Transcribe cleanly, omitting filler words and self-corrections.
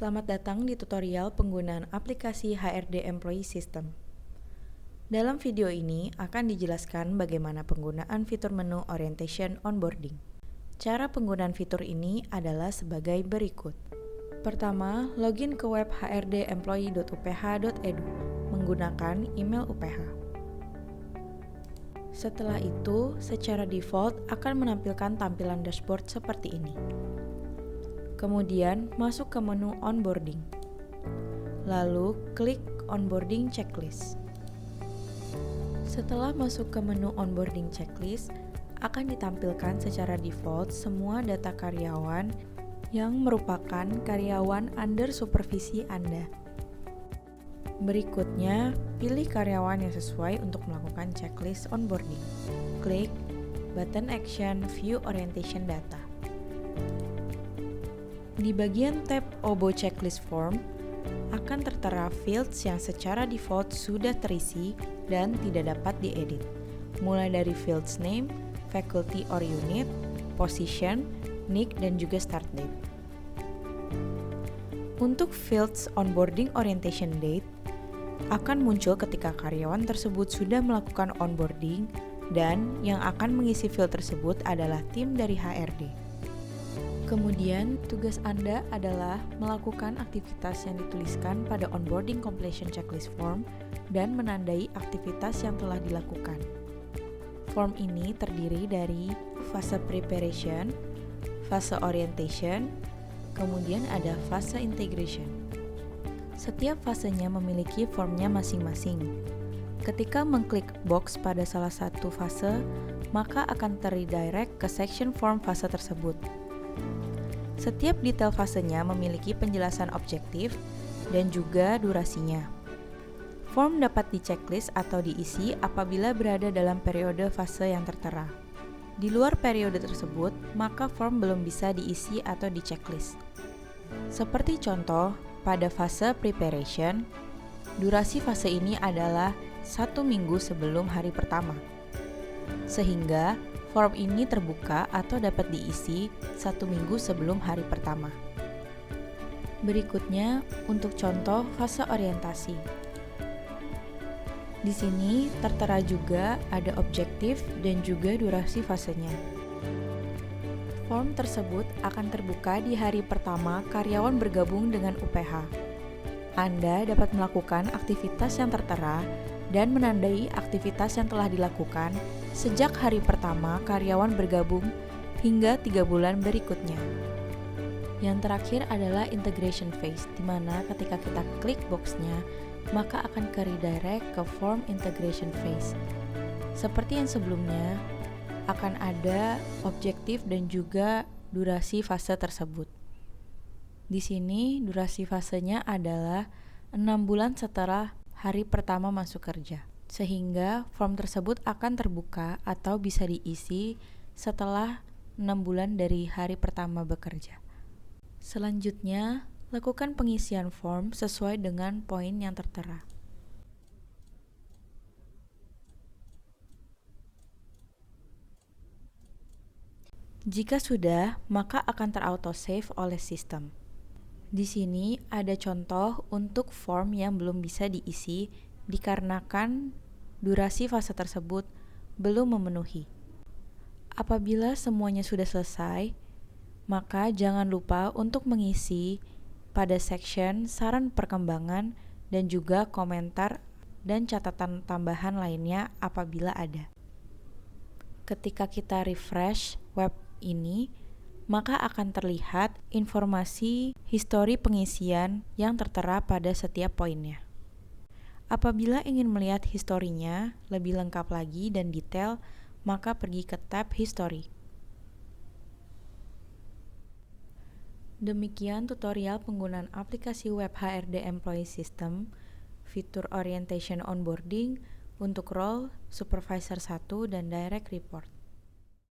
Selamat datang di tutorial penggunaan aplikasi HRD Employee System. Dalam video ini akan dijelaskan bagaimana penggunaan fitur menu Orientation Onboarding. Cara penggunaan fitur ini adalah sebagai berikut. Pertama, login ke web hrdemployee.uph.edu menggunakan email UPH. Setelah itu, secara default akan menampilkan tampilan dashboard seperti ini. Kemudian, masuk ke menu Onboarding. Lalu, klik Onboarding Checklist. Setelah masuk ke menu Onboarding Checklist, akan ditampilkan secara default semua data karyawan yang merupakan karyawan under supervisi Anda. Berikutnya, pilih karyawan yang sesuai untuk melakukan checklist onboarding. Klik button Action View Orientation Data. Di bagian tab OBO Checklist Form, akan tertera fields yang secara default sudah terisi dan tidak dapat diedit, mulai dari fields name, faculty or unit, position, nick, dan juga start date. Untuk fields onboarding orientation date, akan muncul ketika karyawan tersebut sudah melakukan onboarding dan yang akan mengisi field tersebut adalah tim dari HRD. Kemudian, tugas Anda adalah melakukan aktivitas yang dituliskan pada Onboarding Completion Checklist Form dan menandai aktivitas yang telah dilakukan. Form ini terdiri dari fase preparation, fase orientation, kemudian ada fase integration. Setiap fasenya memiliki formnya masing-masing. Ketika mengklik box pada salah satu fase, maka akan terredirect ke section form fase tersebut. Setiap detail fasenya memiliki penjelasan objektif dan juga durasinya. Form dapat di-checklist atau diisi apabila berada dalam periode fase yang tertera. Di luar periode tersebut, maka form belum bisa diisi atau di-checklist. Seperti contoh, pada fase preparation, durasi fase ini adalah 1 minggu sebelum hari pertama. Sehingga form ini terbuka atau dapat diisi 1 minggu sebelum hari pertama. Berikutnya, untuk contoh fase orientasi. Di sini tertera juga ada objektif dan juga durasi fasenya. Form tersebut akan terbuka di hari pertama karyawan bergabung dengan UPH. Anda dapat melakukan aktivitas yang tertera dan menandai aktivitas yang telah dilakukan sejak hari pertama karyawan bergabung hingga 3 bulan berikutnya. Yang terakhir adalah integration phase, di mana ketika kita klik box-nya, maka akan ke redirect ke form integration phase. Seperti yang sebelumnya, akan ada objektif dan juga durasi fase tersebut. Di sini durasi fasenya adalah 6 bulan setelah hari pertama masuk kerja, sehingga form tersebut akan terbuka atau bisa diisi setelah 6 bulan dari hari pertama bekerja. Selanjutnya, lakukan pengisian form sesuai dengan poin yang tertera. Jika sudah, maka akan ter-auto-save oleh sistem. Di sini ada contoh untuk form yang belum bisa diisi dikarenakan durasi fase tersebut belum memenuhi. Apabila semuanya sudah selesai, maka jangan lupa untuk mengisi pada section saran perkembangan dan juga komentar dan catatan tambahan lainnya apabila ada. Ketika kita refresh web ini, maka akan terlihat informasi histori pengisian yang tertera pada setiap poinnya. Apabila ingin melihat historinya lebih lengkap lagi dan detail, maka pergi ke tab History. Demikian tutorial penggunaan aplikasi web HRD Employee System, fitur Orientation Onboarding untuk role Supervisor 1 dan Direct Report.